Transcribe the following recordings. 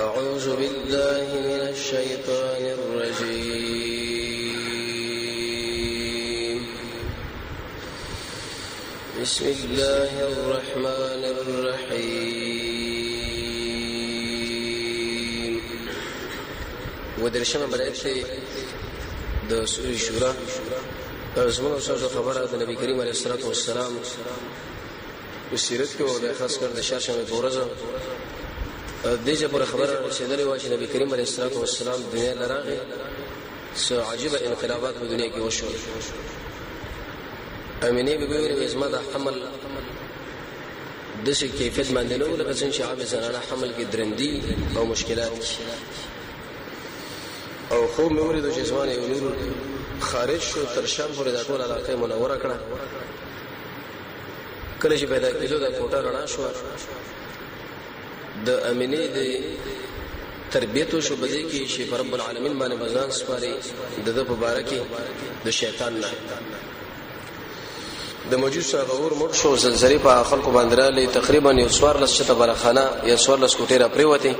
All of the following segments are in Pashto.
أعوذ بالله من الشيطان الرجيم. بسم الله الرحمن الرحيم. ودرشمه بدايتي د سورة شورى زموږ سره خبره د نبی کریم علیه الصلاه والسلام په سیرت کې او خاص کر د شاشمه پورزه دغه پر خبره رسیدلې و چې نبی کریم علیه الصلاه والسلام دنیا لراغه سو عجيبه انقلابات په دنیا کې وشو. امینه به ویل ازما د حمل د څه کیفیت باندې نو لکه څنګه چې عام زنانه حمل کې درندي او مشکلات او خو مې ورته چې ځوان یو نور خارج شو تر شام پورې د ټول علاقې منوره کړه. کله چې پیدا کېدو د کوټه رڼا شو د امینه د تربیت شو بده کې چې رب العالمین باندې بزان سپاري د مبارکي د شیطان نه د موجود غور مړ شو زلزلې په خلکو باندې را لې تقریبا یو سوار لس چته برخانه یا سوار لس کوټه را پریوته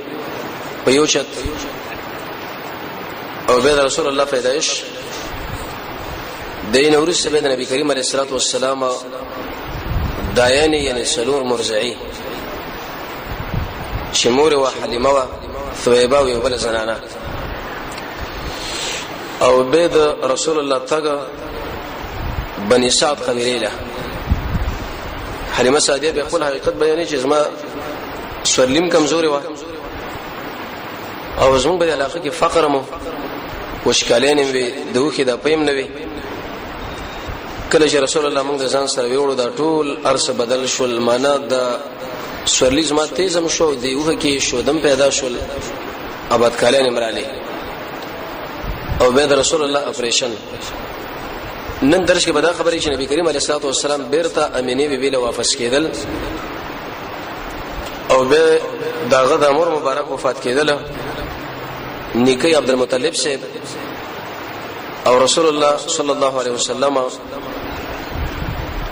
په یو چت او به رسول الله پیدائش دین ورسره به نبی کریم علیه الصلاه والسلام دایانی یعنی سلور مرزعی شمور و حلیمه و ثویبه و بل زنانه او بيد رسول الله تګه بني سعد قبيله حلیمه سعدیه به خپل حقیقت بیانې چې زما سورلیم کمزوري و او زموږ په علاقه کې فقر مو وشکالین به دوه کې د پېم نه وي. کله چې رسول الله موږ ځان سره ویوړو دا ټول ارس بدل شول معنا د سورلیز ما تیزم شو دی وه کې شودم پیدا شول آباد کالین امرالی او به رسول الله اپریشن نن درس کې بدا خبرې چې نبی کریم علیه الصلاه والسلام بیرته امینه بیبي له واپس کېدل او به داغه د امر مبارک وفات کېدل نیکي عبد المطلب سے او رسول الله صلی الله علیه وسلم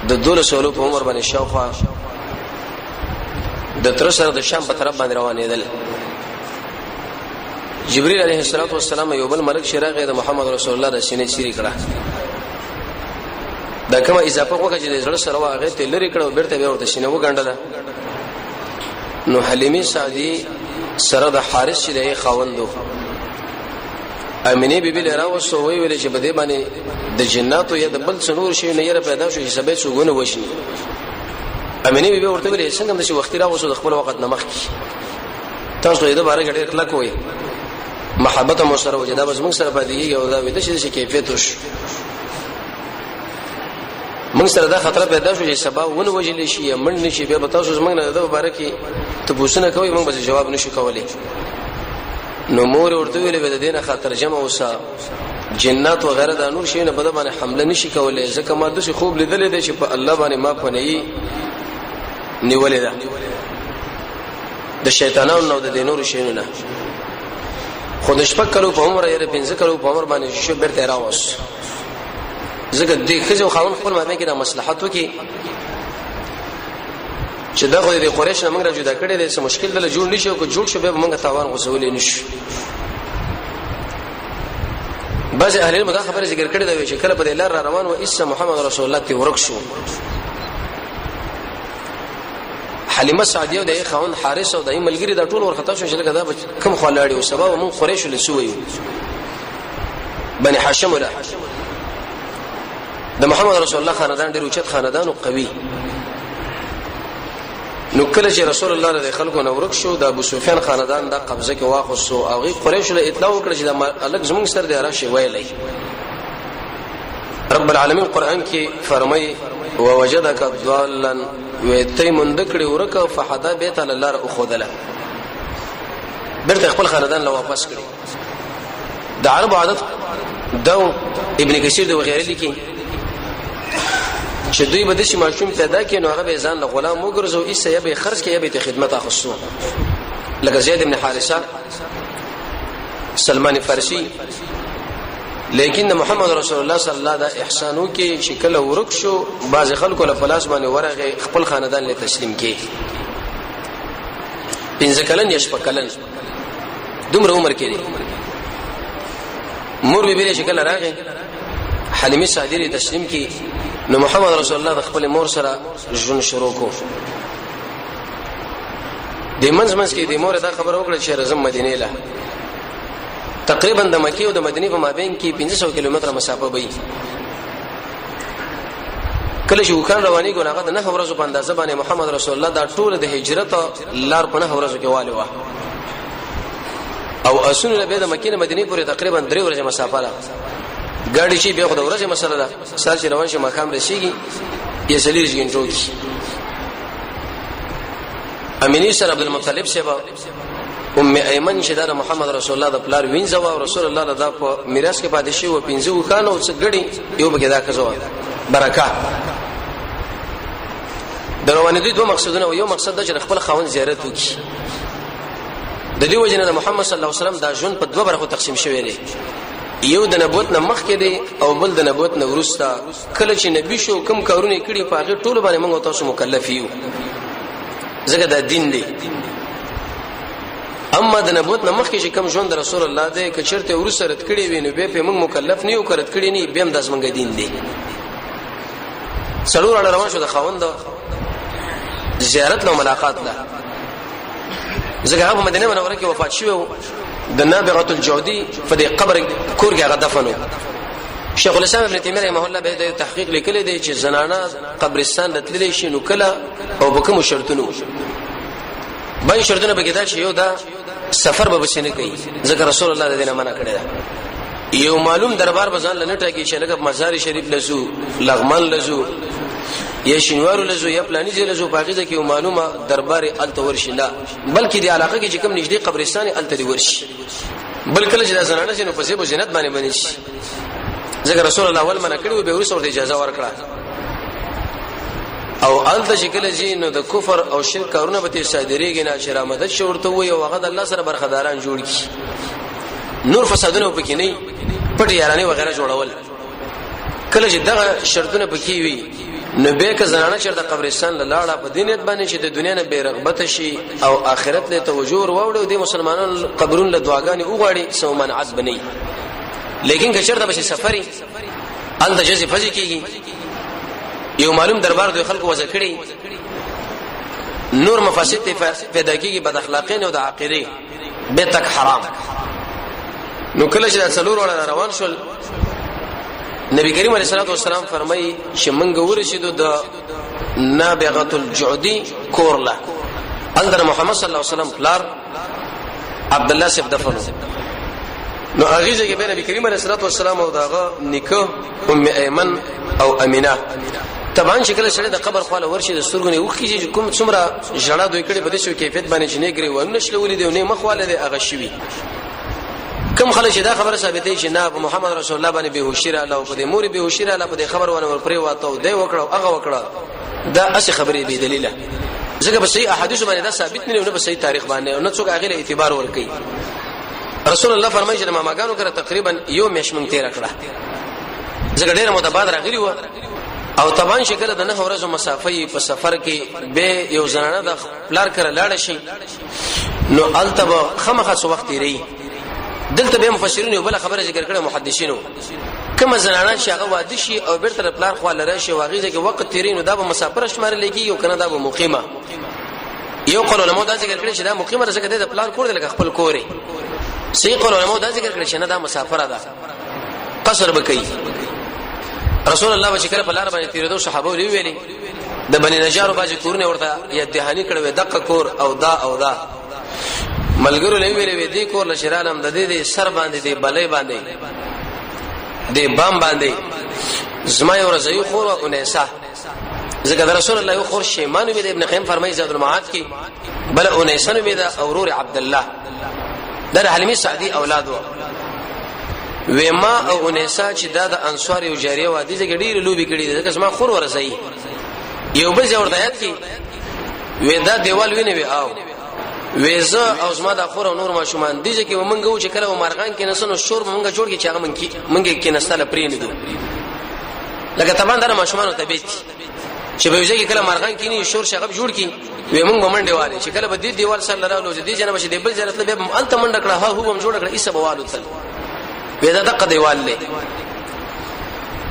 د دوله سولو په عمر باندې شاوخوا د تر سره د شام په طرف باندې روانېدل. جبرئیل علیه السلام یو بل ملک شراغه د محمد رسول الله د سینې چیرې کړه دا کومه اضافه وکړه چې د زړه سره واغې ته لری کړه بیرته به ورته سینې وګڼله. نو حلیمه سعدی سره د حارث چې د خاوندو امینه بیبي له راوسو ویل چې بده باندې د جناتو یا د بل څنور شي نه یې پیدا شو چې سبب سوګونه وشي. امینه بیبي ورته ویل څنګه د شي وخت راوسو د خپل وخت نمخ کی تاسو یې د بارے غړي اخلاق وي محبت مو سره وجدا بس موږ سره پدې یو دا وې د شي کیفیت وش موږ سره دا خطر پیدا شو چې سبب ونه وجلی شي یا من نشي به تاسو موږ نه د مبارکي ته پوښتنه کوي موږ به جواب نشو کولای. نو مور ورته ویلې به د دینه خاطر جمع وسا جنات و غیره د نور شي نه بده باندې حمله نشي کولای ځکه ما د شي خوب لیدل دي چې په الله باندې ما پنهي نیولې ده د شیطانانو نو د نور شي نه خود شپک کلو په عمر یې 15 کلو په عمر باندې شو برته راوس ځکه د خځو خاون خپل مابین کې د مصلحت وکي چې دا خو د قریش نه موږ را جدا کړی دی څه مشکل دل جوړ نشي او جوړ شو به موږ تاوان غوسولې نشو. بعض اهل علم دا خبره ذکر کړی دی چې کله په لار را روان و اس محمد رسول الله ته ورک شو حلیمه سعدیه او د خاون حارث او د ملګری دا ټول ورختا شو چې لکه دا کم خلاړي او سبب موږ قریش له سوې بني هاشم ولا د محمد رسول الله خاندان ډیر اوچت خاندان او قوي. نو کله چې رسول الله د خلکو نو ورک شو د ابو سفیان خاندان د قبضه کې واخصو او غي قریش له اطلاع وکړه چې د الګ زمونږ سره د راشي ویلې. رب العالمین قران کې فرمایي ووجدك ضالا ويتيمن ذکر ورکه فحدا بیت الله را خودله برته خپل خاندان له واپس کړي. د عرب عادت دو ابن کثیر د وغیرہ لیکي چې دوی به د شي ماشوم پیدا کړي نو هغه به ځان له غلام وګرځو ایسه یا به خرج کړي یا به خدمت اخصو لکه زید ابن حارثه سلمان فارسی. لیکن محمد رسول الله صلی الله علیه احسانو کې شکل ورک شو بعض خلکو له پلاس باندې ورغه خپل خاندان له تسلیم کې 15 کلن یا 16 کلن دومره عمر کې مور به شکل راغی حلیمه سعدی تسلیم کی نو محمد رسول الله د خپل مور سره ژوند شروع کو د منځ کې د مور دا خبر وکړه چې رزم مدینه له تقریبا د مکه او د مدینه په مابین کې 500 کیلومتره مسافه وي کله چې وکړ رواني ګناغه د نه ورځو په اندازه باندې محمد رسول الله دا ټول د هجرت لار په نه ورځو کې والي و او اسونه له د مکه مدینه پورې تقریبا 3 ورځې مسافه ده ګاډي چې به خو د ورځې مسله ده سال چې روان شي مقام رسیږي یې سلیږي غنټو کې امینی سره عبد المطلب سیبا ام ایمن چې دا محمد رسول الله د پلار وینځه او رسول الله دا په میراث کې پاتې شي او 15 خانو څخه غړي یو بګی دا کزو برکات دروانه دي دوه مقصدونه او یو مقصد د خپل خاون زیارت وکړي د دې وجنه د محمد صلی الله علیه وسلم دا ژوند په دوه برخو تقسیم شوی دی یو د نبوت نه مخکې دی او بل د نبوت نه وروسته کله چې نبی شو کوم کارونه کړی په هغه ټول باندې موږ تاسو مکلف یو زګه د دین دی اما د نبوت نه مخکې چې کوم ژوند رسول الله دی که چرته ورسره رد کړی وي نو به په موږ مکلف نه یو کړت کړی نه به هم د زمونږ دین دی څلور اړه روان شو د خاوند زیارت له ملاقات له زګه هغه مدینه منوره کې وفات شو د نابغه الجودي په دې قبر کور کې هغه دفنو شیخ الاسلام ابن تیمیه رحمه الله به د تحقیق لیکلی دی چې زنانه قبرستان راتللی شي نو کله او به کوم شرطونه باندې شرطونه به کېدل چې یو دا سفر به بسنه کوي ذکر رسول الله د دینه منع کړی دا یو معلوم دربار بزان لنټه کې چې لکه مزار شریف لزو لغمان لزو یا شینوارو لزو یا پلانی ځای لزو باغیزه کې معلومه دربار الته ورشي لا بلکې د علاقه کې چې کوم نږدې قبرستان الته دی ورشي بل کله چې زنانه شنو په سیبو جنت باندې باندې شي ذکر رسول الله اول منع کړو به ورسره اجازه ورکړه او الته شکل جی نو د کفر او شرک کارونه به صادریږي نه چې را مدد شورته وي او هغه د الله سره برخداران جوړ کی نور فسادونه پکې نه پټ یارانه وغیرہ جوړول کله چې دغه شرطونه پکې وي نو به که زنانه چرته قبرستان لاړه په دینت باندې چې د دنیا نه بیرغبت شي او آخرت له توجه وروړو د مسلمانانو قبرون له دعاګانې وغواړي سو منعت بنئ لیکن که چرته به سفري ان د جزي فزي کیږي یو معلوم دربار د خلکو وځ کړي نور مفاسد پیدا کیږي بد اخلاقین او د عقیده به تک حرام نو کله چې څلور وړه روان شول نبی کریم علیه الصلاه والسلام فرمایي چې موږ ورسېدو د نابغه الجعدي کورلا اندر محمد صلی الله علیه وسلم پلار عبد الله سیف دفن نو اغیزه کې به نبی کریم علیه الصلاه والسلام او داغه نکاح ام ایمن او امینه طبعا شکل سره د قبر خواله ورشي د سترګونه وخی چې کوم څومره جړه دوی کړي په دې شو کیفیت باندې چې نه ګری و نشله ولې دی نه مخواله دی اغه شوی کوم خلک دا خبره ثابتې چې نه محمد رسول الله باندې بهوشی را الله په دې مور بهوشی را الله په دې خبر ونه ور پرې واته دی وکړو هغه وکړه دا اصل خبرې به دلیل ځکه په صحیح احادیث باندې دا ثابت نه په صحیح تاریخ باندې او نه څوک هغه له اعتبار ور کوي رسول الله فرمایي چې ماماګانو کړه تقریبا یو میاشمن تیر کړه ځکه ډیره متبادر راغلی و او طبعا شکل د نه ورځو مسافه په سفر کې به یو زنانه د پلار کړه لاړ شي نو التبه خمخه سو وخت لري دلته به مفسرین یو بل خبره ذکر کړه محدثینو کوم زنانه چې هغه واده شي او بیرته پلار خو لره شي واغیزه کې وخت تیرینو دا به مسافر شمار لګي یو کنه دا به مقیمه یو قول علماء دا ذکر کړي چې دا مقیمه رسګه د پلار کور دی لکه خپل کوري صحیح قول علماء دا ذکر کړي چې نه دا مسافر ده قصر بکئی رسول الله چې کله په لار باندې تیرېدو صحابه ویلي د بنی نجار باندې کورنه ورته یا دهانی کړه دقه کور او دا ملګرو لوي ویلي دې کور لشرالم د دې سر باندې دې بلې باندې دې بام باندې زما یو رضی خور او انیسا ذکر رسول الله یو خور شیمان بن ابن قیم فرمایي زاد المعاد کې بل انیسا بن اورور عبد الله در حلیمه سعدی اولاد و وما او انیسا چې د انصار یو جاریه و دي چې ډیر لوبي کړي ځکه زما خور ورسي یو بل ځور دایات کې ودا دیوال ویني وی او وېزه او زما د خور او نور ماشومان دي چې ومنګو چې کله مرغان کې نسنو شور مونږه جوړ کې چې هغه منګه کې نستاله پرې نه دي لکه طبعا در ماشومان ته بیت چې به ځکه کله مرغان کینی شور شغب جوړ کی وې مونږ منډه والي چې کله به دې دیوال سره لراولو دې جنب شه دې بل ځای ته به انت منډه کړه ها هو هم جوړ کړه ایسه بوالو تل وې دا دغه دیوال له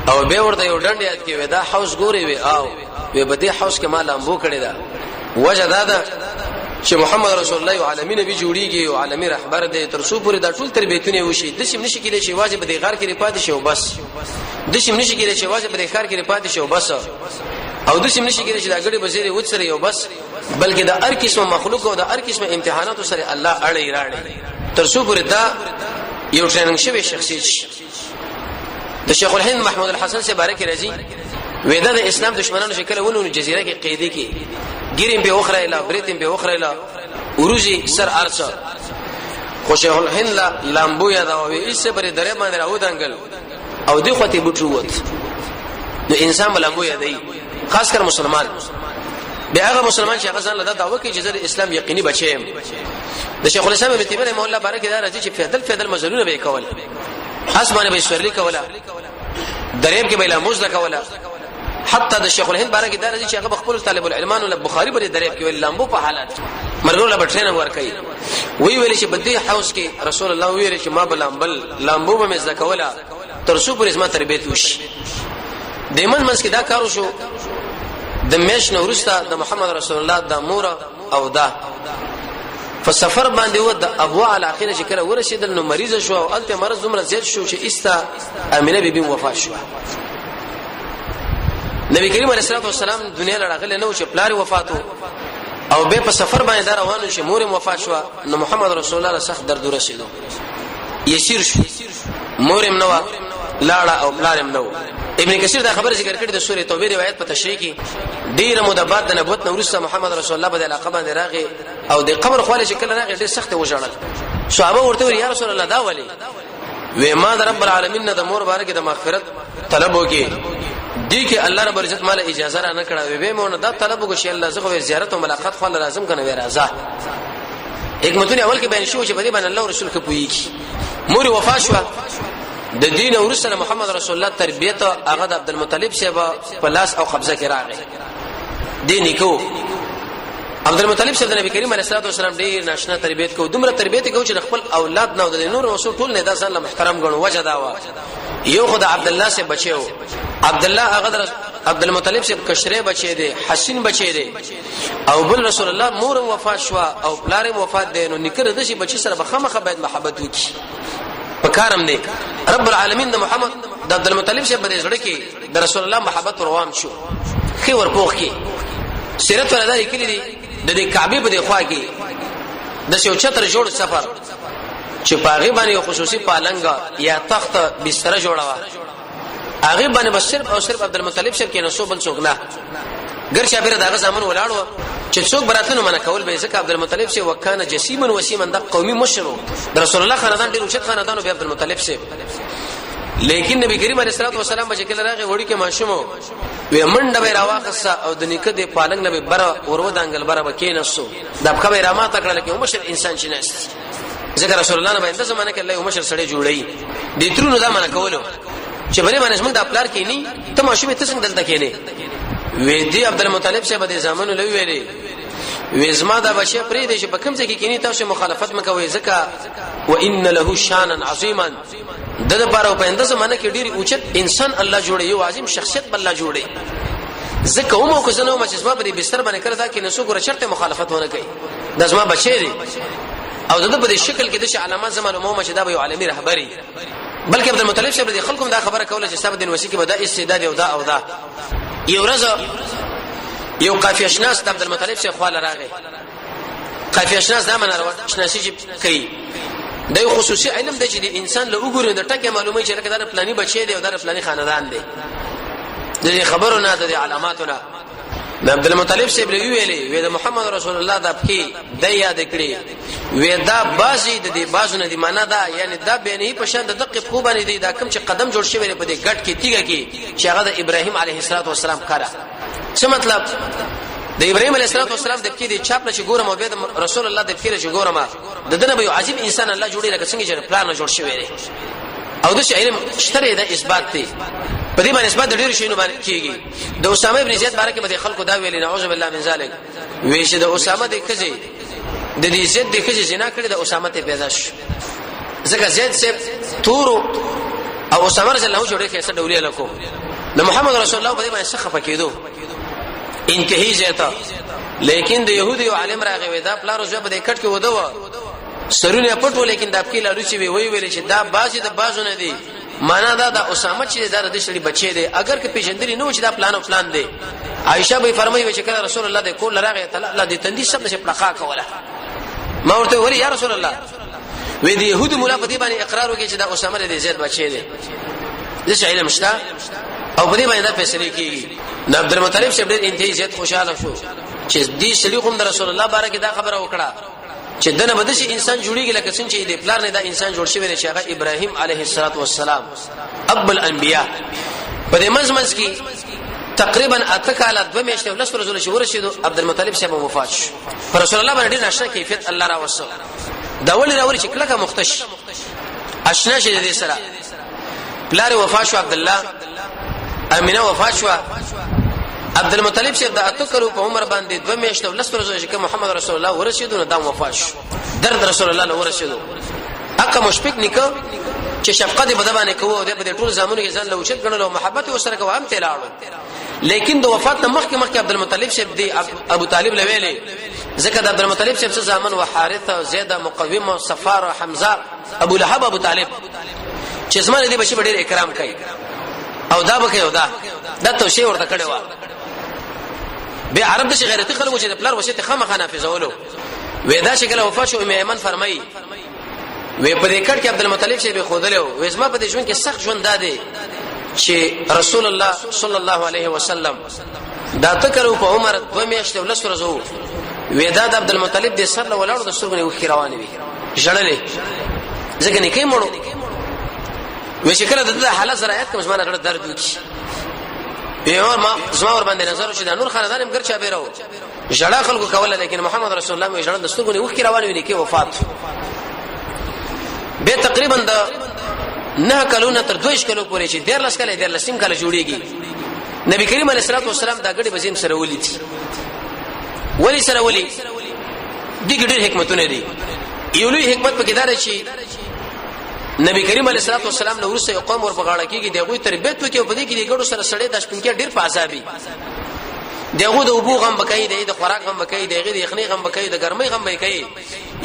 او به ورته یو ډنډ یاد کې وې دا حوس ګوري وې او وې بده حوس کې مال امبو کړي دا وجه دا چې محمد رسول الله عالمین نبی جوړیږي او عالمي رهبر دی تر څو پورې دا ټول تربیتونه وشي د سیم نشي کېدای چې واجب د غار کې پاتې شي او بس د سیم نشي کېدای چې واجب د خار کې پاتې شي او بس او د سیم نشي کېدای چې دا غړي بزیره وڅري او بس بلکې د هر قسم مخلوق او د هر قسم امتحانات سره الله اړې راړي تر څو پورې دا یو ټریننګ شوی شخصیت شي د شیخ الهند محمود الحسن سے بارک رضی وېدا د اسلام دشمنانو شکل ونو جزیره کې قیدی کې ګیریم به اخره اله بریتیم به اخره اله اوروزی سر ارچا خو شیخ الهند لامبو یا دا وې ایسه بری درې باندې راو دنګل او دی خو ته بوټوت نو انسان لامبو یا دی خاص کر مسلمان به هغه مسلمان چې هغه ځان له دعوه کې چې د اسلام یقیني بچیم د شیخ الاسلام ابن تیمیه رحمه الله بارک دا راځي چې فدل مزلونه به کول اسمانه به سورلی کوله دریم کې به لاموز کوله حتی د شیخ الهند بارک دا راځي چې هغه خپل طالب العلمان له بخاری بری دریم کې لامبو په حالات مرګور له ټریننګ ورکړي وی ویل چې بدی حوس کې رسول الله ویل چې ما بلامبل لامبو به مزه کوله تر څو پر اسما تربیت وشي دیمن منس کې دا کارو شو د میش نو ورسته د محمد رسول الله د مور او دا فسفر باندې و د ابوا على اخره چې کله ورسېدل نو مریض شو او الته مرض عمر زیات شو چې استا امینه بیبي وفات شو نبی کریم علیه الصلاه والسلام دنیا لړغله نو چې پلار وفاتو او به په سفر باندې روانو چې مور وفات شو نو محمد رسول الله سخت درد ورسېدو یسیر شو مورم نو لاړه او پلارم نو ابن کثیر دا خبر ذکر کړی د سورې توبه روایت په تشریح کې ډیر مدبات د نبوت نو ورسره محمد رسول الله بده علاقه باندې راغی او د قبر خواله چې کله راغی ډیر سخت وژړل صحابه ورته ویل یا رسول الله دا ولی و ما د رب العالمین د مور بارک د مغفرت طلب وکي دي کې الله رب عزت مال اجازه را نه کړه وې مونږ دا طلب وکړي الله زغه زیارت او ملاقات خو لازم کنه وې راځه حکمتونه اول کې بیان شو چې په دې باندې الله رسول کې پويږي مور وفات شو د دین او رسول محمد رسول الله تربیت هغه د عبد المطلب صاحب په لاس او قبضه کې راغی دین کو عبد المطلب صاحب د نبی کریم علیه الصلاه والسلام ډیر ناشنا تربیت کو دومره تربیت کو چې خپل اولاد نو د نور رسول ټول نه داسان له محترم غنو وجه دا وا یو خدای عبد الله سے بچو عبد الله هغه عبد المطلب صاحب کشره بچی دی حسین بچی دی او بل رسول الله مور وفات شو او پلار وفات دی نو نکره د شي بچی سره بخمه باید محبت وکي پکارم دی رب العالمین د محمد د عبد المطلب صاحب د زړه کې د رسول الله محبت روام شو خي ورپوخ کې سیرت ولدا کلی دی د دې کعبه په خوا کې د شو چتر جوړ سفر چې پاغي باندې خصوصي پالنګ یا تخت بستر جوړوا هغه باندې بس صرف او صرف عبد المطلب صاحب کې نسو بل څوک نه ګر شابره دغه زمون ولاړو چې څوک براتنه منه کول به ځکه عبد المطلب صاحب وکانه جسیمن وسیمن د قومي مشرو د رسول الله خاندان ډیر اوچت خاندان او عبد المطلب صاحب لیکن نبی کریم علیه الصلاه والسلام به کله راغی وړي کې ماشومو وې منډه به راواخصه او د نیکه د پالنګ نه به بره ورو دانګل بره بکینسو د خبره را ما تکړه کې مشر انسان شناست ذکر رسول الله نه باندې زمانه کې الله مشر سړی جوړي د ترونو دا منه کولو چې بلې باندې موږ د خپل کې ني ته ماشومه ته څنګه دلته کې نه وې دی عبد المطلب صاحب د زمانو لوي ویلي وېزما دا بچي پرې دي چې په کوم ځای کې کینی تاسو مخالفت مکوئ ځکه وان له شانا عظیما د لپاره په اندازه منه کې ډیر اوچت انسان الله جوړي یو عظیم شخصیت بل الله جوړي ځکه هم کو زنه ما چې زما په بستر باندې کړه دا کې نسو ګره شرط مخالفت ونه کوي د زما بچي دي او د په شکل کې د علامات زمانه مو چې دا به عالمي رهبري بلکې عبد المطلب صاحب د خلکو دا خبره کوله چې صاحب دین وسی کې بدا استعداد او دا یو ورځ یو قافیه شناس د عبد المطلب صاحب خواله راغی قافیه شناس دا منه شناسي کوي د خصوصي علم د چې د انسان له وګورې د ټکه معلومه چې لکه دا پلاني بچی دی او دا پلاني خاندان دی د خبرو نه د علاماتونه د عبد المطلب صاحب ویلي و د محمد رسول الله د پکې د یاد کړي و دا بازي د دې بازونه دی معنا دا یعنی دا بینه په شان د دقه خوب باندې دی دا کوم چې قدم جوړ شوی په دې ګټ کې تیګه کې چې هغه د ابراهيم عليه السلام کړه څه مطلب د ابراهيم عليه السلام د کې د چاپ لچ ګورم او د رسول الله د کې لچ ګورم د دنه به عجیب انسان الله جوړي لکه څنګه چې پلان جوړ شوی دی او د علم شتره د اثبات دی په دې باندې نسبت ډېر شي نو باندې کیږي د اسامه ابن زید بارے کې به خلکو دا ویلي نعوذ بالله من ذلک وی چې د اسامه د کجې د دې زید د کجې زنا کړی د اسامه ته پیدا شو ځکه زید سے تورو او اسامه رضی الله جوړه کې څه ډولې لکو د محمد رسول الله په دې باندې څخه پکېدو انتهي زیاته لیکن د يهودي عالم راغی دا پلارو ځو په دې کټ کې ودو سرونه پټو لیکن د اپکی لالو چې وی ویل چې دا باسي د بازو نه دی معنا دا د اسامه چې د شړي بچي دی اگر که پیژندري نو چې دا پلان دی عائشه به فرمایي چې کله رسول الله د کول راغی الله دې تندي شپ نشه پلقا کوله ما ورته ویل یا رسول الله وې د يهود مولا په دې باندې اقرار وکړي چې دا اسامه د زید بچي دی دغه علم شته او په دې باندې دا فیصله کیږي نو عبد المطلب شه ډېر انتهایی زید خوشاله شو چې دې شړي کوم د رسول الله بارے کې دا خبره وکړه چې دنه بدشي انسان جوړیږي لکه څنګه چې د پلار نه دا انسان جوړ شوی دی چې هغه ابراهيم عليه السلام اب الانبیاء په دې منځ کې تقریبا اتکاله 2 میاشتې ولس رسول شو ورشد عبد المطلب صاحب وفات شو پر رسول الله باندې نشه کیفیت الله را وصل دا ولې راوري چې کله کا مختش اشنا شه دې سره پلار وفات شو عبد الله امینه وفات شو عبد المطلب صاحب د اتکلو په عمر باندې 2 میاشتې ولس رسول چې محمد رسول الله ورشد نو دا وفات شو درد رسول الله له ورشد اقا مشفق نکو چې شفقت په دبانې کوو د په ټول زمانو کې ځان له اوچت غنلو محبت وسره کوو هم تلاړو لیکن د وفات نه مخکې عبد المطلب صاحب دی ابو طالب لویلې ځکه د عبد المطلب صاحب زمان وحارثه زید مقوم صفار حمزه ابو لهب ابو طالب چې زمانه دی بچي ډېر اکرام کوي او دا بکې او دا توشي ورته کړي و به عرب د غیرتی خلکو چې د پلار وصیت خامخا نافذولو وېدا شکل وفات شو ایمن فرمایي وې په دې کټ کې عبد المطلب شه به خودلو وې اسما په دې ژوند کې سخت ژوند داده چې رسول الله صلی الله علیه وسلم دا تکرو په عمر 2 میاشتې ولس ورځو وېدا د عبد المطلب د سر له ولاړو د سرګنې وخی روانې وي ژړلې ځکه نه کې مړو وې چې کله د حالت سره آیت کوم زمانه غړ درد وکي به ما زما ور باندې نظر شو د نور خاندان هم ګرچا بیرو ژړا خلکو کوله لیکن محمد رسول الله ژړل د سرګنې وخی روانې وي کې وفات به تقریبا د نه کلونه تر 2 کلو پورې چې 13 کله 13 کله جوړیږي نبی کریم علیه الصلاه والسلام دا غړي بزیم سره ولیدي ولی سره ولی دي ګډر حکمتونه دي یو لوی حکمت پکې دار شي نبی کریم علیه الصلاه والسلام نو ورسې قوم ور بغاړه کېږي دغه تربیت وکي په دې کې دغه سره سړې د شپن کې ډیر پاسابي دغه د ابو غم بکای د خوراک غم بکای دغه د یخنی غم بکای د ګرمۍ غم بکای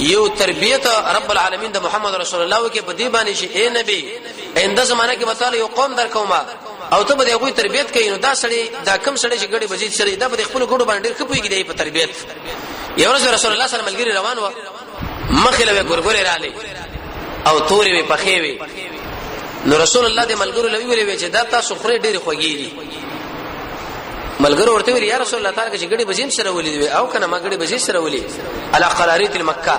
یو تربیت رب العالمین د محمد رسول الله کې په دې باندې شي اے نبی انده زمانہ کې وتعالى یو قوم در کومه او ته به دغه تربیت کوي نو دا سړی دا کم سړی چې ګړي بزید سړی دا به خپل ګړو باندې ډیر خپويږي د په تربیت یو ورځ رسول الله صلی الله علیه وسلم روان و مخله به ګورګورې رااله او تورې به پخې وي نو رسول الله د ملګرو لوي ویلې چې دا تاسو خوري ډیر خوږی دي ملګرو ورته ویل یا رسول الله تعالی چې ګړي بزیم سره ولید او کنه ما ګړي بزید سره ولید علی قراریت المکه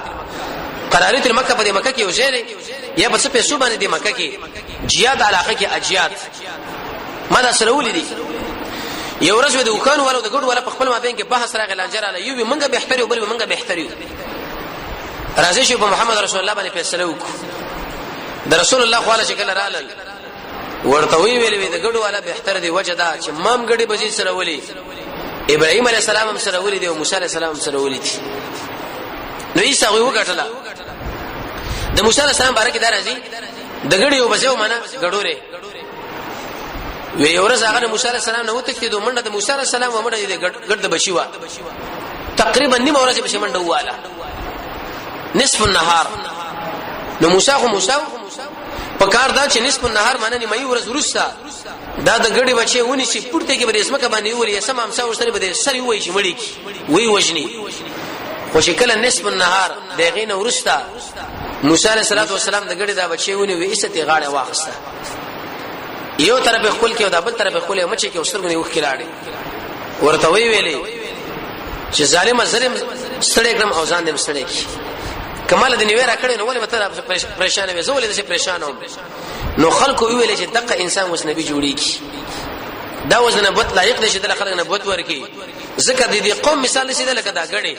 قراریت المکه په مکه کې وځي یا بس په سو باندې د مکه کې جیاد علاقه کې اجیاد ما دا سره ولید یو ورځ د وکانو ولو د ګډ ولا په خپل مابین کې بحث راغی لنجر علی یو منګه به احتري او بل منګه به احتري راځي چې په محمد رسول الله باندې فیصله وکړو د رسول الله خواله شکل رالل ورته ویلې د ګډو والا به احتر دی وجه دا چې مام ګډي بزی سره ولي ابراهيم عليه السلام هم سره ولي دی او موسی عليه السلام هم سره ولي نو عیسی هغه وکټله د موسی عليه السلام بارے کې دا راځي د ګډي او بزو معنا ګډوره وی ورځ هغه موسی عليه السلام نو تکتي دوه منډه د موسی عليه السلام و منډه د ګډ بشي وا تقریبا نیمه ورځ به منډه واله نصف النهار نو موسی پکار دا چې نصف النهار معنی مې ورځ ورستا دا د ګډي بچي ونی چې پورته کې به اسمه باندې ویلې سم امسا ورسره به سری وای چې مړی وی وجني خو شکل نصف النهار دغه نه ورستا موسی علیہ السلام د ګډي دا بچي ونی وې ایسته غاړه واخسته یو طرف خپل کې او د بل طرف خپل مچ کې وسرګنی وخ کلاړي ورته وی ویلې چې ظالم ظلم ستړي کړم او ځان دې ستړي کمال د نیوې را کړې نو ولې مته پریشان وې زولې دې پریشان وم نو خلکو ویل چې دغه انسان وس نبی جوړیږي دا وزن نبوت لایق نشي د خلک نبوت ورکی ذکر دي قوم مثال شي د لکه دا غړي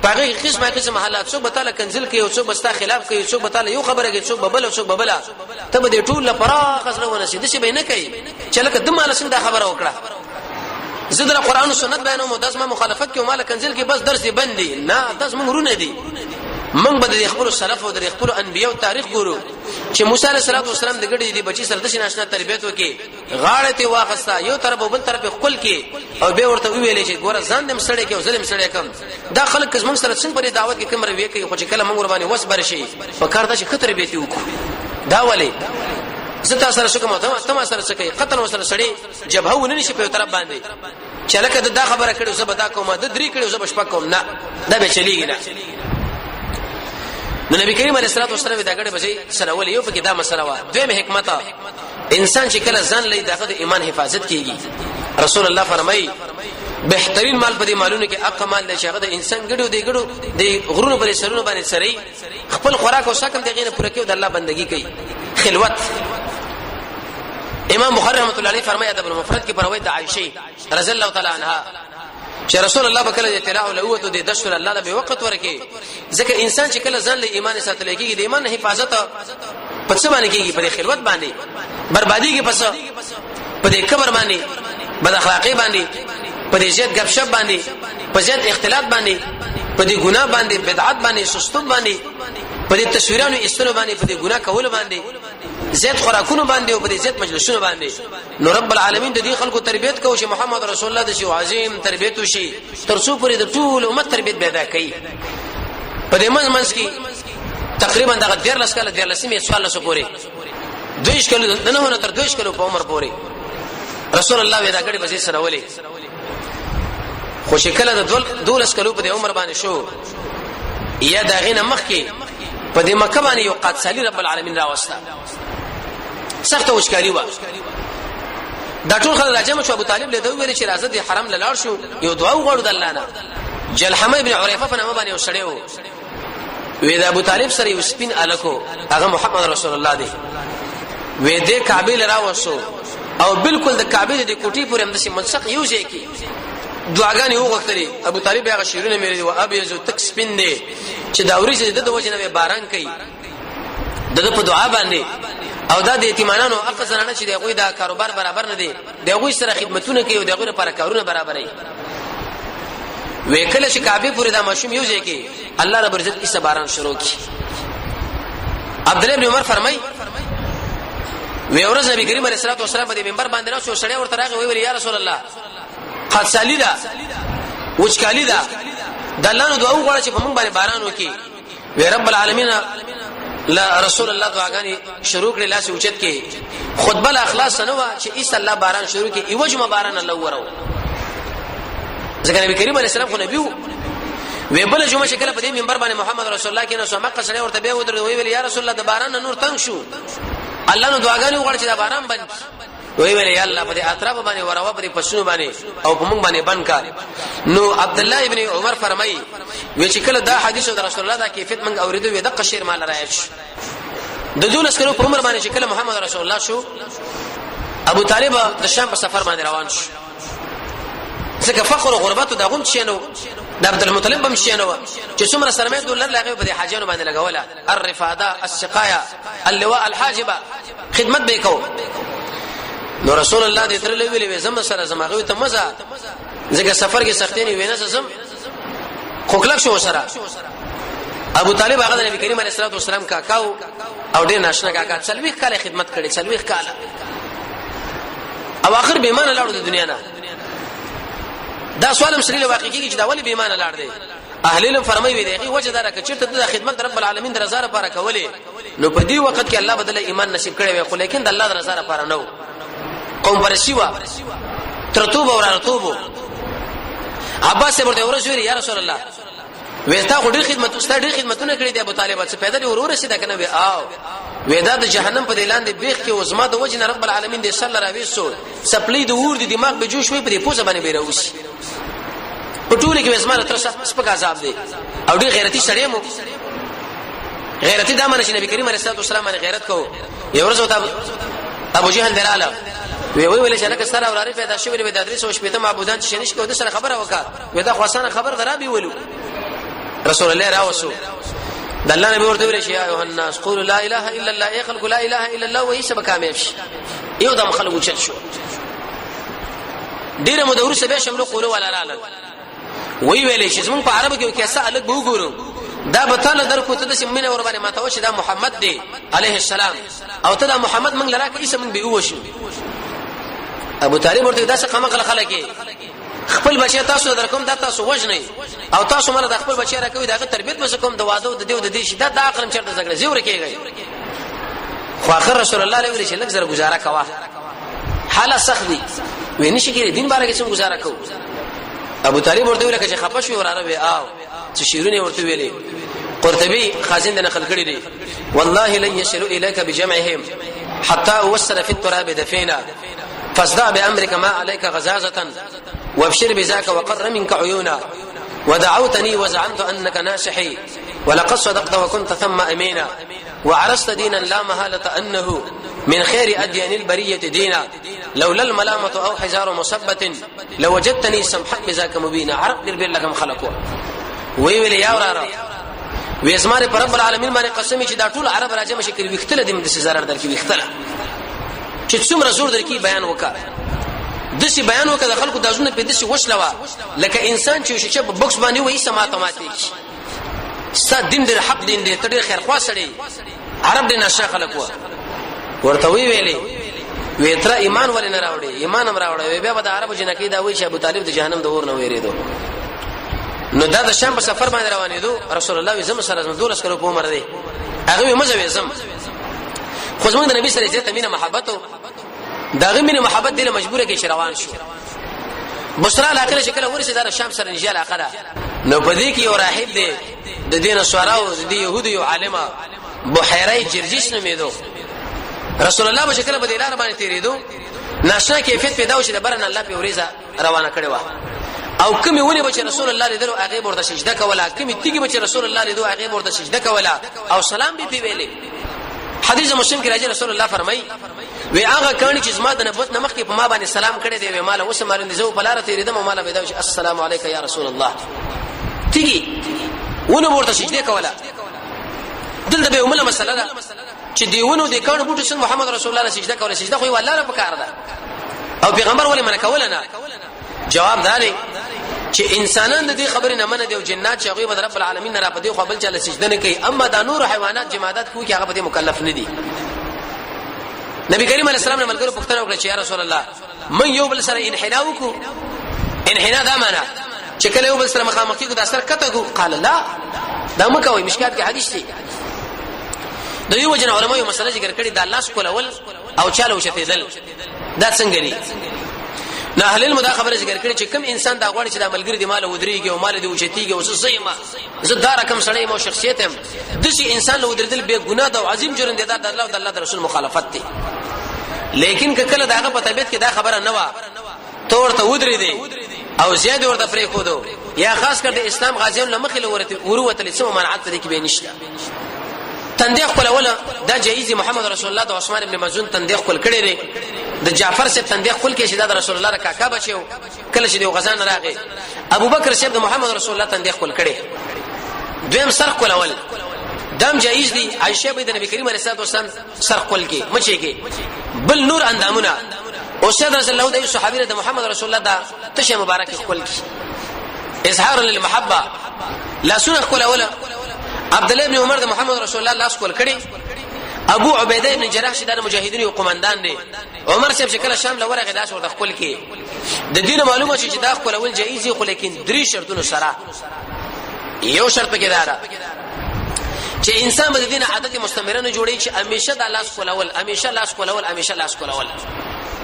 پاغه قسمه حالات څو بتاله کنزل کوي او څو بستا خلاف کوي څو بتاله یو خبره کوي څو ببل او څو ببلا ته به ټول لپاره خسرونه سي د شي به نه کوي چې لکه د مال څنګه خبره وکړه زه د قرآن او سنت بیانوم داس ما مخالفت کوم مال کنزل کې بس درس بندي نه داس موږ رونه دي موږ به د خپل سلف او د خپل انبیو تاریخ ګورو چې موسی علیه السلام د ګډي دی بچی سره د شناشنا تربیت وکي غاړه ته واخستا یو طرف او بل طرف خپل کې او به ورته ویلې چې ګوره ځان دم سړی کې او ظلم سړی کم دا خلک موږ سره څنګه په دعوت کې کومره وی کوي خو چې کله موږ ور باندې وسبر شي په کار دا چې خطر به تی وکړو دا ولې زتا سره شو کوم ته سره سکه قتل وسره سړی جبهه ونی شي په طرف باندې چې لکه دا خبره کړو زه به دا کوم د درې کړو زه بشپک کوم نه دا به چلیږي نه نو نبی کریم علیه الصلاه والسلام دا غړي بچي سره ولې یو پکې دا مسله وا دویم حکمت انسان چې کله ځان لې دغه د ایمان حفاظت کیږي رسول الله فرمایي بهترین مال په دې مالونو کې اقا مال دی چې هغه د انسان ګړو دی ګړو د غرونو پر سرونو باندې سري خپل خوراک او سکن دغه نه پوره کوي د الله بندگی کوي خلوت امام بخاری رحمۃ اللہ علیہ فرمایا ادب المفرد کې پروي د عائشه رضی الله تعالی عنها چې رسول الله بکله اطلاع له اوته د دشر الله له وخت ورکه ځکه انسان چې کله ځان له ایمان ساتل کېږي د ایمان حفاظت په څه باندې کېږي په خلوت باندې بربادي کې پس په دې کبر باندې بد اخلاقی باندې په دې زیات غب شپ باندې په زیات اختلاط باندې په دې ګناه باندې بدعت باندې سستوب باندې په دې تصویرانو استلو باندې په دې ګناه کول باندې زیات خوراکونو باندې او په دې زیات مجلسونو باندې نو رب العالمین د دې خلکو تربیت کوي چې محمد رسول الله د شی عظیم تربیت وشي ترڅو پرې د ټول امت تربیت پیدا کړي په دې منځ کې تقریبا دغه 14 کال 14 سوال سو پورې 2 کال نه تر 2 کال په عمر پورې رسول الله ودا غړي بزي سره ولي خو شکل د 12 کلو په عمر باندې شو یا دا غینه مخ کې په دې مکه باندې یو قادسالی رب العالمین راوستا سخت وشکاری و دا ټول خلک راجم شو ابو طالب له دوی ویل چې راځه د حرم لاړ شو یو دعا وغوړو د الله نه جلحمه ابن عریفه په نامه باندې وسړیو وې دا ابو طالب سره یو سپین الکو هغه محمد رسول الله دی وې دې کعبه لرا وسو او بالکل د کعبه د کوټي پورې هم د منسق یو ځای کې دعاګانې وغوښتلې ابو طالب هغه شیرونه مې او ابي یو تک سپین دی چې دا ورځ د وجنه باران کوي دغه په دعا باندې او دا د یتیمانو حق زنانه چې دغه دا کاروبار برابر نه دي دغه سره خدمتونه کوي او دغه لپاره کارونه برابرې وکله چې کعبه پورې دا ماشوم یو ځای کې الله رب عزت کی سباران شروع کی عبد الله ابن عمر فرمای وی ورځ نبی کریم علیه الصلاه والسلام په منبر باندې راځو سړی ورته راغی وی یا رسول الله قد سالیدا وچکالی دا د الله نو دعا وغواړه چې په موږ باندې باران وکي وی رب العالمین لا رسول الله دعاګانی شروع کړي لاس اوچت کې خطبه الاخلاص نو چې ایس الله باران شروع کې ایوجم باران الله ورو ځکه نبی کریم علیه السلام خو نبی وی بل جمعه شکل په دې منبر باندې محمد رسول الله کې نو سمقه سره ورته به ودر وی یا رسول الله د باران نور تنگ شو الله نو دعاګانی وغواړي چې د باران بند وی ویل یا الله په دې اطراف باندې وروا په پښونو باندې او په موږ باندې بند کا نو عبد الله ابن عمر فرمایي وی چې کله دا حدیث د رسول الله دا کیفیت موږ اوریدو وی د قشیر مال راځي د دولس کلو په عمر باندې چې کله محمد رسول الله شو ابو طالب د شام په سفر باندې روان شو ځکه فخر او غربت د غوم شینو د عبد المطلب بم شینو چې څومره سرمایه دولر لاغه په حاجانو باندې لګوله الرفاده السقايه اللواء الحاجبه خدمت به کو نو رسول الله دې تر لوي زم سره زماغوي ته مزه ځکه سفر کې سختي نه وینې زم خوکلک شو سره ابو طالب هغه د نبی کریم علیه الصلاه والسلام کاکاو او ډېر ناشنا کاکا څلوي کال خدمت کړي څلوي کال او اخر به ایمان لاړو د دنیا نه دا سوال مسلې واقع کیږي چې دا ولی به ایمان لاړ دی اهل علم فرمایي دی وجه دا راکړي چې د خدمت رب العالمین د رضا لپاره کولې نو په دې وخت کې الله بدله ایمان نصیب کړي وي خو لیکن د الله د رضا لپاره نه قوم پرسیوا ترتوب او راتوب عباس ورته ورسول یا رسول الله وېتا خو ډېر خدمت استاد ډېر خدمتونه کړې دي ابو طالب څخه پیدا دی ورور رسیدا کنه وی او وېدا د جهنم په دلان دی بیخ کې وزما د وجه رب العالمین دې صلی الله علیه وسلم سپلی د ور دي دماغ به جوش وي په دې پوزه باندې بیروسی په ټوله کې وسمانه تر سپک عذاب دی او ډېر غیرتی سړی مو غیرتی د امر نبی کریم علیه الصلاه والسلام باندې غیرت کو یو ورځ وتا ابو جهل دلاله وی ویل چې لکه سره وراره پیدا شوی وي د ادریس او شپته معبودان چې شنیش کو د سره خبره وکړه ودا خاصانه خبر درا بي ولو رسول الله راوسو د الله نبی ورته ویل شي یا ایه الناس قولوا لا اله الا الله ای خلق لا اله الا الله وایي سبا کامیاب شي یو دم خلق چت شو ډیره مدور سبه شملو قولوا ولا رالل وی ویلې چې زمون په عربو کې کیسه الګ به وګورو دا به تعالی درکو ته د سیمینه ور باندې ماته وشي دا محمد دی عليه السلام او ته دا محمد من لراکه اسم به وشو ابو طالب ورته دا څه قمقله خلک خپل بچی تاسو درکوم دا تاسو وژنئ او تاسو مله د خپل بچی راکوي داغه تربیت به کوم د واده د دیو د دې شدت د اخرم چرته زګړه زیور کېږي خو اخر رسول الله علیه وسلم لږ زره گزاره کوا حاله سخت دي ویني شي کې دین بارے کې څنګه گزاره کو ابو طالب ورته ویل چې خپه شو وراره وی او چې شیرونه ورته ویلې قرطبي خازن د نقل کړی دی والله لن يشلوا اليك بجمعهم حتى اوصل في التراب دفينا فاصدع بامرك ما عليك غزازه وابشر بذاك وقر منك عيونا ودعوتني وزعمت انك ناشحي ولقد صدقت وكنت ثم امينا وعرست دينا لا محاله انه من خير اديان البريه دينا لولا الملامه او حزار مصبه لوجدتني سمحا بذاك مبينا عرب بالبر لكم خلقوا وی ویل یا وراره وې اسمانه پر رب العالمین باندې قسم چې دا ټول عرب راجم شکل وختله د مدسه zarar درکې وختله چې څومره زور درکې بیان وکړه دسی بیان وکړه خلکو دازونه په دسی وشلوا لکه انسان چې په بوکس باندې وایي سماته ماتي ست دین د حق دین دې تدې خیر خواصړي عرب دې نشه خلکو ورته وی ویلې وې تر ایمان ولې نه راوړي ایمان هم راوړي بیا به عربو جنکې دا وایي چې ابو طالب د جهنم د اور نه وېریدو نو دا د شام په سفر باندې روانېدو رسول الله زم سره 12 کلو په عمر دی هغه مزه زم خو زموږ د نبی سره عزت امینه محبت داغه مینه محبت دله مجبوره کې روان شو بصرا علاقه شکل ورسې د شام سره نږدې علاقه ده نو په دې کې یو راهب دی د دین سوراو د يهودي یو عالمه بحیره جرجس نومیدو رسول الله بشکره په دې لار باندې تیریدو ناشنا کیفیت پیدا وشي د برن الله په وريزه روانه کړي وا او کومي ونی بچ رسول الله لیدلو هغه ورته سجده کوله کومي تیګي بچ رسول الله لیدلو هغه ورته سجده کوله او سلام به ویلې حدیث مسلم کې راځي رسول الله فرمایي وی هغه کانی چې زما د نبوت نمخ کې په ما باندې سلام کړي دی وی مال اوس مارند زو په لار تیریدم مال به دا السلام علیک یا رسول الله تیګي ونه ورته سجده کوله دلته به عمله مسله ده چې دیونو د کانو بوټو سن محمد رسول الله سجده کوله سجده خو والله رب کار ده او پیغمبر ولې من کوله نه جواب داري چې انسانان د دې خبرې نه منه دي او جنات چې هغه رب العالمین نه را پدې خو بل چاله سجده نه کوي اما دا نور حیوانات جمادات کوي چې هغه پدې مکلف نه دي نبی کریم علیه السلام نه ملګرو پوښتنه وکړه چې یا رسول الله من یو بل سره انحناء وکړو انحناء دا معنا چې کله یو بل سره مخامخ کېږي دا سر کته کو قال لا دا مکوې مشکات کې حدیث دی د یو جن علماء یو مسله ذکر کړي دا لاس کول اول او چاله وشتیدل دا څنګه دی نه اهل علم دا خبره ذکر کړي چې کوم انسان دا غواړي چې د ملګری دی مال ودرېږي او مال دی وچتيږي او زېما زدار کم سړی مو شخصیت هم د شي انسان له ودرېدل به ګناه ده او عظیم جرم دی دا د الله او د الله رسول مخالفت دی لیکن کله داغه په طبيعت کې دا خبره نه و تور ته ودرې دی او زیاد ورته پرې خو دو یا خاص کر د اسلام غازیان لمخې ورته لسمه منعت دي کې به نشته تندیخ کول ولا دا جایز محمد رسول الله د عثمان ابن مزون تندیخ کول کړي لري د جعفر سے تندیخ کول کې شهدا رسول الله کا کا بچو کله چې د غزان راغی ابو بکر سے د محمد رسول الله تندیخ کول کړي دویم سرخ کول اول دم جایز دي عائشہ بنت نبی کریم علیه الصلاه والسلام سرخ کول کې مچي کې بل نور اندامونه او سید رسول الله د صحابه د محمد رسول الله دا تشه مبارک کول کې اظهار للمحبه لا سنه کول اول عبد الله ابن عمر د محمد رسول الله لاس کول کړي ابو عبیده ابن جراح چې د مجاهدینو یو قومندان دی عمر صاحب شکل شام له ورغه لاس ورته خپل کې د دین معلومه چې دا خپل اول جایز خو لیکن درې شرطونو سره یو شرط کې دارا چې انسان د دین عادت مستمره نه جوړي چې همیشه د لاس کول اول همیشه لاس کول اول همیشه لاس کول اول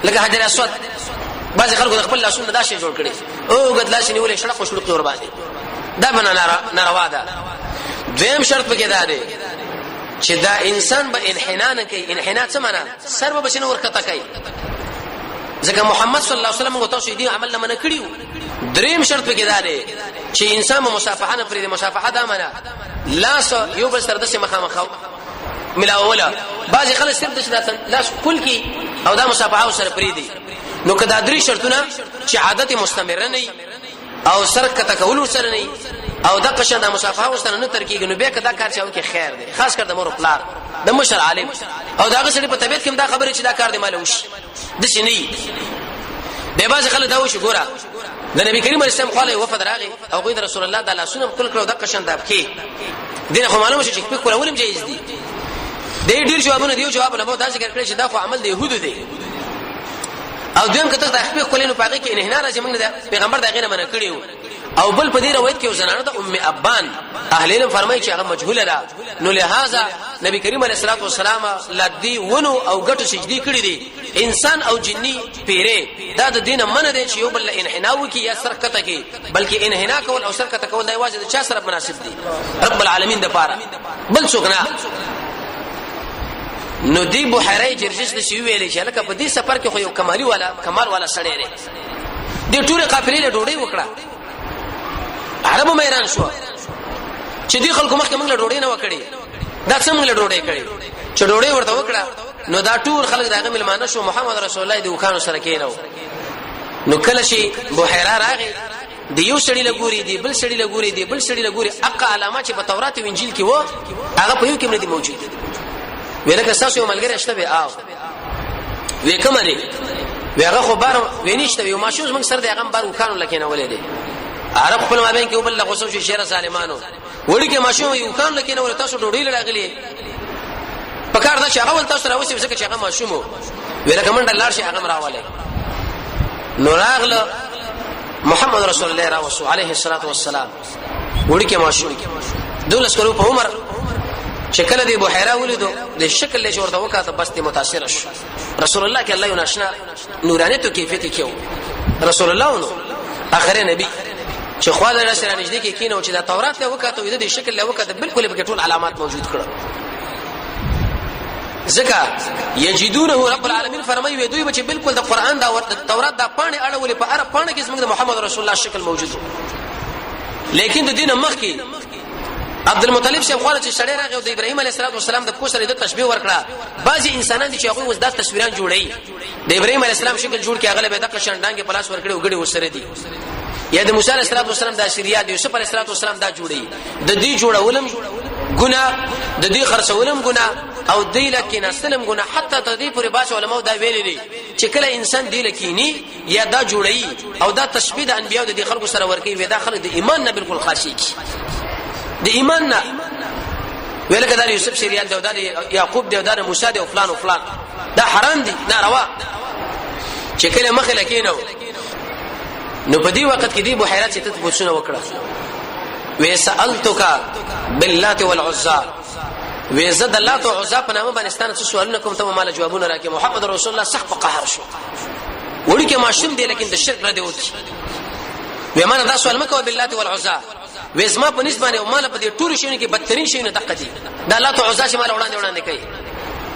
لکه حجر اسود بعض خلکو د خپل لاسونه دا شی جوړ کړي او غد لاس نیولې شړق او شړق ور باندې دا بنا ناروا ده دویم شرط پکې دا دی چې دا انسان به انحناء نه کوي انحناء څه معنا سر به بشنه ورکته کوي ځکه محمد صلی الله علیه وسلم غوته شي دي عمل نه من کړیو دریم شرط پکې دا دی چې انسان مصافحه نه پرې مصافحه دا معنا لاس یو بل سره د مخامخ ملاوله بعضی خلک صرف د لاس کول کی او دا مصافحه سره پرې دي نو کدا درې شرطونه چې عادت مستمره نه او سر کته کول سره نه او د قشن د مصافحه واستنه نه تر کېږي نو به کدا کار چاو کې خیر دی خاص کر د مور پلار د مشر عالم او داغه سړي په طبيعت کې دا خبره چې دا کار دی مال وش د شنی به باز خلک دا وش ګوره د نبی کریم علیه السلام خاله وفد راغی او غوید رسول الله تعالی سنم کول کړو د قشن د کې دین خو معلومه شي چې په کول ولیم جایز دي د ډیر جوابونه دیو جواب نه مو دا ذکر کړی چې دا خو عمل د يهودو دی او دویم کته د خپل کولینو پاګه کې انحنا راځي موږ د پیغمبر د غیره منه کړیو او بل په دې روایت کې وزنانه د ام ابان اهل علم فرمایي چې هغه مجهوله ده نو لہذا نبی کریم علیه الصلاه والسلام لدی ونو او غټو سجدي کړی دي انسان او جنی پیره دا د دین منه دي چې یو بل انحنا وکي یا سرکته کې بلکې انحنا کول او سرکته کول دا واجب د چا سره مناسب دي رب العالمین د پاره بل څوک نه نو دی بحیره جرجس د شی ویلې چې لکه په دې سفر کې خو یو کمال والا سړی دی د ټوله قافلې له ډوډۍ وکړه عربو مېران شو چې دی خلکو مخکې موږ له ډوډۍ نه وکړي دا څنګه موږ له ډوډۍ کړي چې ډوډۍ ورته وکړه نو دا ټول خلک داغه ملمانه شو محمد رسول الله د وکانو سره کېنو نو کله شي بحیره راغی دی یو سړی لګوري دی بل سړی لګوري دی بل سړی لګوري اقا علامه چې په تورات او انجیل کې وو هغه په یو کې نه موجود دي ولکه تاسو یو ملګری شته به آو وې کوم دی ویغه خو بار وینيشته یو ماشوز موږ سره دغه بار وکانو لکینه ولې دی عرب خپل مابین کې وبل غوسو شي شهر ظالمانو وړي کې ماشوم یو کان لکینه ول تاسو ډوډۍ لراغلی پکار دا چې هغه ول تاسو راوسی ځکه چې هغه ماشوم ویل کمنډ لار شي هغه راواله نوراغله محمد رسول الله راوسو عليه الصلاه والسلام وړي کې ماشوم دولس کلو په عمر شکل دی بحیره ولیدو د شکل له جوړ دا وکړه بس ته متاثر شو رسول الله کې الله یو ناشنا نورانیت او کیفیت کېو رسول الله نو اخر نبی چې خواله را سره نږدې کې کینو چې دا تورات له وکړه د شکل له وکړه بالکل به ټول علامات موجود کړه ځکه یجدونه رب العالمین فرمایي دوی به چې بالکل د قران دا تورات دا پانه اړولې په عرب پانه کې زموږ د محمد رسول الله شکل موجود لیکن د دین مخ کې عبد المطلب شه خواله چې سړی راغی او د ابراهيم عليه السلام د کوسره د تشبيه ورکړه بعضي انسانان دي چې هغه وز د تصویران جوړي د ابراهيم عليه السلام شکل جوړ کې هغه به د قشندانګ په لاس ورکړي او غړي وسره دي یا د موسی عليه السلام د شریعت یوسف عليه السلام دا جوړي د دې جوړولم ګناه د دې خرڅولم ګناه او دې لکه نسلم ګناه حتی د دې پورې باج علماء دا ویلي دي چې کله انسان دې لکینی یا دا جوړي او دا تشبيه د انبيو د خلکو سره ورکی وي دا خلک د ایمان نه بالکل خاصي کی د ایمان نه ولکه د یوسف شریعت د یعقوب د موسی د فلان او فلان دا حرام دي ناروا چې کله مخه لکینو نو په دې وخت کې دی بحیره چې ته پوښتنه وکړه وې سالتک باللات والعزى وې زد اللات والعزى په نامه باندې ستانه سوالونه کوم ته مال جوابونه راکې محمد رسول الله سخت قهر شو وړي کې ماشوم دی لیکن د شرک نه دی وتی وې مانه دا سوال مکو باللات والعزى وې زما په نسبت باندې او مال په دې ټول شي کې بدترین شي نه دقه دي دا اللات والعزى چې مال وړاندې کوي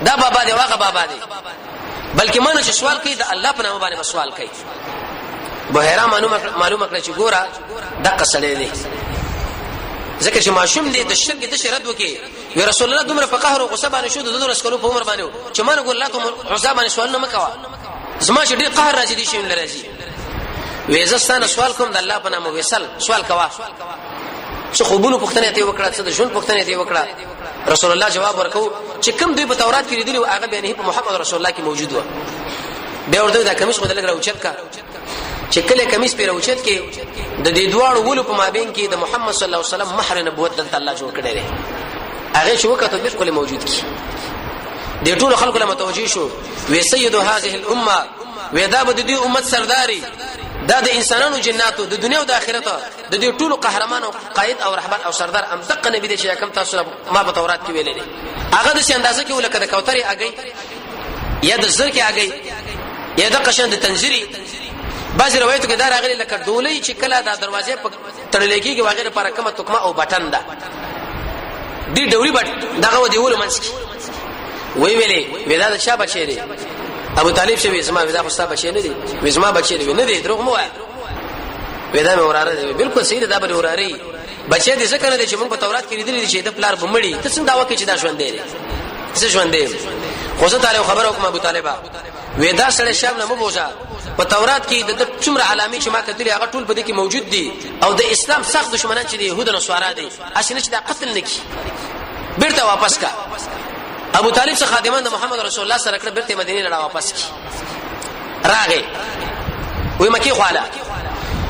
دا بابا دی واغه بابا دی بلکې مانه چې سوال کوي د الله په نامه باندې سوال کوي بحیره معلومه کړی چې ګوره دغه سړی دی ځکه چې ماشوم دی د شرک د شرط وکي وی رسول الله دومره په قهر او غصه باندې شو د دور اسکلو په عمر باندې چې مانه ګور الله ته عزا باندې سوال نه مکوا زما چې ډیر قهر راځي دي شي نه راځي وی زستانه سوال کوم د الله په نامه وسل سوال کوا څه خوبونو پوښتنه ته وکړه څه د ژوند پوښتنه ته وکړه رسول الله جواب ورکو چې کوم دوی په تورات کې لیدلی او هغه بیان په محمد رسول الله کې موجود و به ورته دا کمیس خو دلګ راوچت کا چې کله کمیس په راوچت کې د دې دوړو ولو په مابین کې د محمد صلی الله علیه وسلم مہر نبوت د الله جوړ کړی دی هغه شو وکړه بالکل موجود کی د ټول خلکو له متوجي شو وی سید هذه الامه ودا بد دې امت سرداري دا د انسانانو جناتو د دنیا او د آخرت د دې ټول قهرمان او قائد او رهبر او سردار ام دغه نبی دې چې کوم تاسو ما په تورات کې ویلې هغه د اندازه کې ولکه د کوثر اگې یا د زر کې اگې یا د قشند تنزيري بعض روایتو کې دا راغلي لکه ډولۍ چې کله دا دروازې په تړلې کېږي وغیرہ پر کومه تکمه او بټن ده دې ډولۍ بټ دغه ودیول منځ کې وی ویلې ودا د شابه چي دي ابو طالب شوی زما ودا خو صاحب بچی نه دي وزما بچی نه دي دروغ مو وای ودا مې وراره دي بالکل صحیح ده بل وراره بچی دې څه کنه چې موږ په تورات کې لیدل دي چې د پلار بمړي ته څنګه داوا کوي چې دا ژوند دی څه ژوند دی خو زه تعالی خبر وکم ابو طالب ودا سره شام نه مبوزا په تورات کې د څومره علامې چې ما کتلې هغه ټول په دې کې موجود دي او د اسلام سخت دشمنان چې دي يهود او نصارا دي اسنه چې دا قتل نکي بیرته واپس کا ابو طالب څخه خادمان د محمد رسول الله سره کړه بیرته مدینه لړا واپس کی راغې وې مکی خواله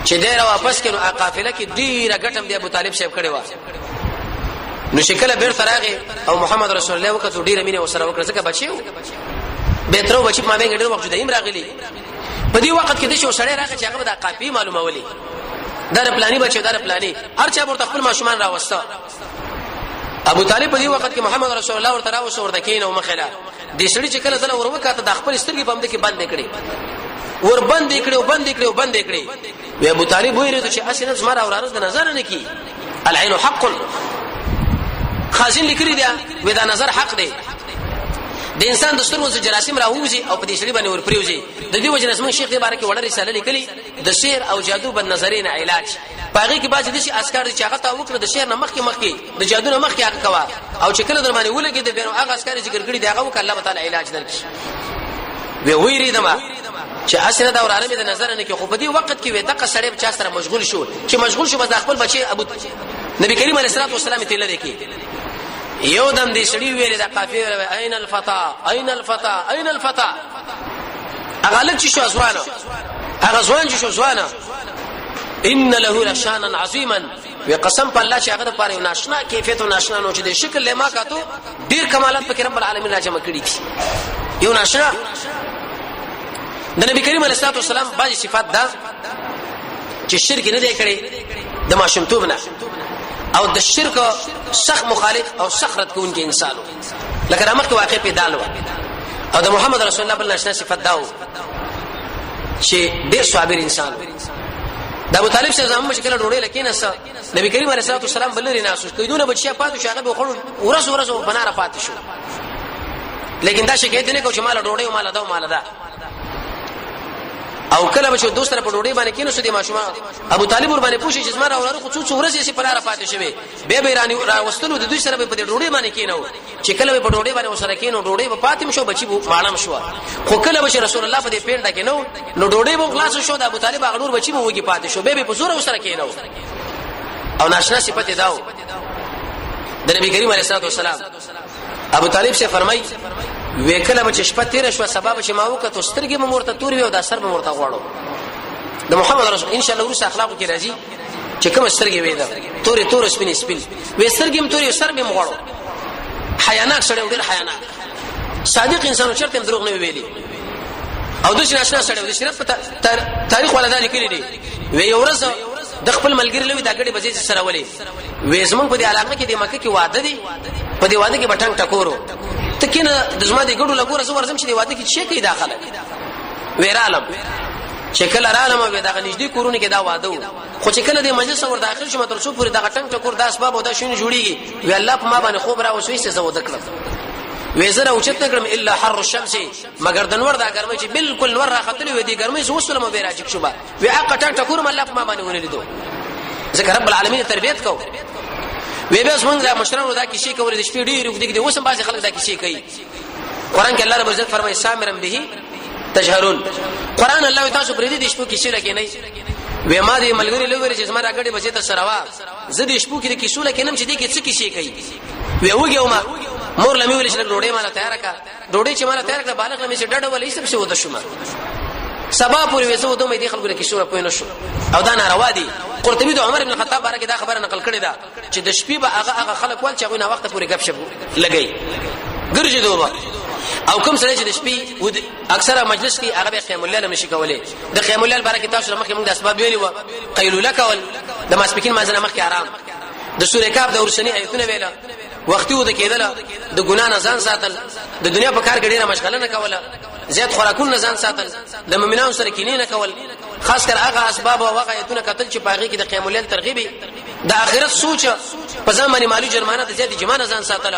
چې ډیر واپس کړو قافله کې ډیره ګټم دی ابو طالب صاحب کړي وا نو شکل بیرته راغې او محمد رسول الله وکړه ډیره مینه وسره وکړه ځکه بچیو به تر بچی ما به ډېر وخت دایم راغلی په دې وخت کې د شو سړی راغی چې هغه د قافي معلومه ولي دا پلاني بچو دا پلاني هر چا ورته خپل ماشومان راوسته ابو طالب په دې وخت کې محمد رسول الله ورته راوسته ورته کین او مخاله دې سړي چې کله ځله وروکاته د خپل سترګې په مده کې بند کړي ور بند کړي وی ابو طالب ویری چې اسنه زما اورانه د نظر نه کی العين حق خازن لیکري دی وی دا نظر حق دی د انسان د سترګو څخه جراثیم راوځي او په دې شړې باندې ور پریوځي د دې وجه نسمن شیخ دی بارکه وړه رساله لیکلي د شعر او جادو بد نظرین علاج پاغي کې باز د شي اسکار چې هغه تا وکړه د شعر نه مخکي د جادو نه مخکي هغه کوا او چې کله درمانه ولګي د بیرو هغه اسکار ذکر کړی دی هغه وکړه الله تعالی علاج درکړي وی ویری دما چې اسنه دا ورانه د نظر نه کې خو په دې وخت کې وې دغه سړی په چا سره مشغول شو چې مشغول شو بس خپل بچي ابو نبی کریم علیه الصلاه والسلام ته لری یو دم دې سړي ویل د قافیه اين الفتى هغه لږ شو ځوانه هغه ځوان چې شو ځوانه ان له لشانا عظیما وقسم په الله چې هغه د پاره ناشنا کیفیت او ناشنا نو چې د شکل لما کاتو ډیر کمالات په رب العالمین راجمع کړی دي یو ناشنا د نبی کریم علیه الصلاه والسلام بعضی صفات دا چې شرک نه دی کړی د ماشومتوب نه او د شرک سخت مخالف او سخرت کوونکی انسان لکه رحمت واقع پیدا لو او د محمد رسول الله بل نشنا صفات داو چې ډیر صابر انسان د ابو طالب سره زموږ مشکل ډوړې لکه نس نبی کریم علیه الصلاه والسلام بلری ناسو کیدونه بچیا پاتو شاګه به خور ورس بناره پاتې شو لیکن دا شکایت نه کو چې مال ډوړې او مال دا او کله به دوست سره په ډوډۍ باندې کینو سدي ماشومان ابو طالب ور باندې پوښي چې زما راوړل خو څو ورځې سي پراره پاتې شوی به ایرانی راوستلو د دوی سره په ډوډۍ باندې کینو چې کله په ډوډۍ باندې وسره کینو ډوډۍ په پاتې شو بچي ماړم شو خو کله به رسول الله په دې پیډه کینو نو ډوډۍ به خلاص شو د ابو طالب اغړور بچي به وږي پاتې شو به په زور وسره کینو او ناشنا صفته داو د نبی کریم علیه الصلاه والسلام ابو طالب سے فرمای وکله مچ شپه تیر شو سبب چې ما وکړه سترګې مورته توري او د سر مورته غواړو د محمد رسول ان شاء الله ورس اخلاق کې راځي چې کوم سترګې وې دا تور سپین وې سترګې هم توري سر به مغواړو حیاناک سره ډېر حیاناک صادق انسان چرته دروغ نه ویلي او د ناشنا سره د شریعت په تاریخ ولدا لیکلي دي وې ورځ د خپل ملګری لوي دا غړي بځي سره ولي وې زمون په دې علاقه کې د مکه کې وعده دي په دې وعده کې بټنګ ټکورو تکینه د زما د ګړو لګور زو ورزم چې د واده کې شي کې داخله ویرالم شکل رالم به دا نږدې کورونه کې دا واده خو چې کله د مجلس ور داخل شوم تر څو پورې دا ټنګ ټکور د اسباب او دا شونه جوړیږي وی الله په ما باندې خوب را وسوي څه زو دکړم وزره او چت نکړم الا حر الشمس مگر د نور دا ګرمي چې بالکل نور راختلی و دي ګرمي زو سلام به راځي شوبه وی حق ټنګ ټکور الله په ما باندې ونلیدو ځکه رب العالمین تربيت کو وی به څنګه دا مشرانو دا کیسې کولې د شپې ډېر وګړي دي اوسم بعض خلک دا کیسې کوي قران کې الله رب عزت فرمایي سامرن به تجهرون قران الله تاسو پرې دي د شپې کیسې لکه نه وی ما دې ملګری لوي چې زما راګړې بچي ته سروا زه دې شپو کې د کیسو لکه نم چې دې کې څه کیسې کوي وی وګیو ما مور لمي ویل چې ډوډۍ مالا تیار کا ډوډۍ چې مالا تیار کړه بالغ لمي چې ډډه ولې سب څه ودا شوم سبا پورې وسو دوه مې دي خلکو کې سوره پوینه شو او دا ناروا دي قرطبي د عمر بن الخطاب بارے دا خبره نقل کړې ده چې د شپې به هغه خلک ول چې غوښنه وخت پورې غب شپ لګي ګرځي دوه او کوم سره چې د شپې اکثره مجلس کې هغه قیام الليل نشي کولای د قیام الليل بارے تاسو مخکې موږ د اسباب ویلي و قیلوله کول د ماسپکین مازنه مخکې آرام د سوره کاف د ورسنی آیتونه ویلا وختي و د کېدل د ګنا نه ځان ساتل د دنیا په کار کې ډیره مشغله نه کوله زیات خوراکون نه ځان ساتل د مؤمنانو سره کینې نه کول خاص کر هغه اسباب او واقعیتونه کتل چې باغی کې د قیام الليل ترغیب د اخرت سوچ په ځمانه مالی جرمانه د زیات جمانه ځان ساتل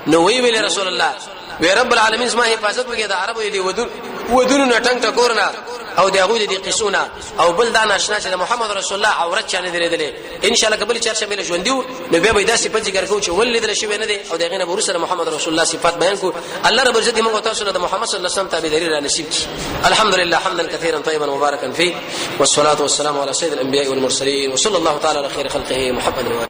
نو وی رسول الله وی رب العالمین زما حفاظت وکړي د عربو دی ودون نه ټنګ ټکورنا او د هغه د قصونه او بل دا ناشنا چې محمد رسول الله عورت چانه درېدلې ان شاء الله قبل چار شمه ژوندیو نو به دا صفات ذکر کوو چې ولید له شوی نه دي او دغه نه ورسره محمد رسول الله صفات بیان کو الله رب عزت موږ تاسو له محمد صلی الله علیه وسلم تابعداري را نصیب کړي الحمد لله حمدا كثيرا طيبا مباركا فيه والصلاه والسلام على سيد الانبياء والمرسلين وصلى الله تعالى على خير خلقه محمد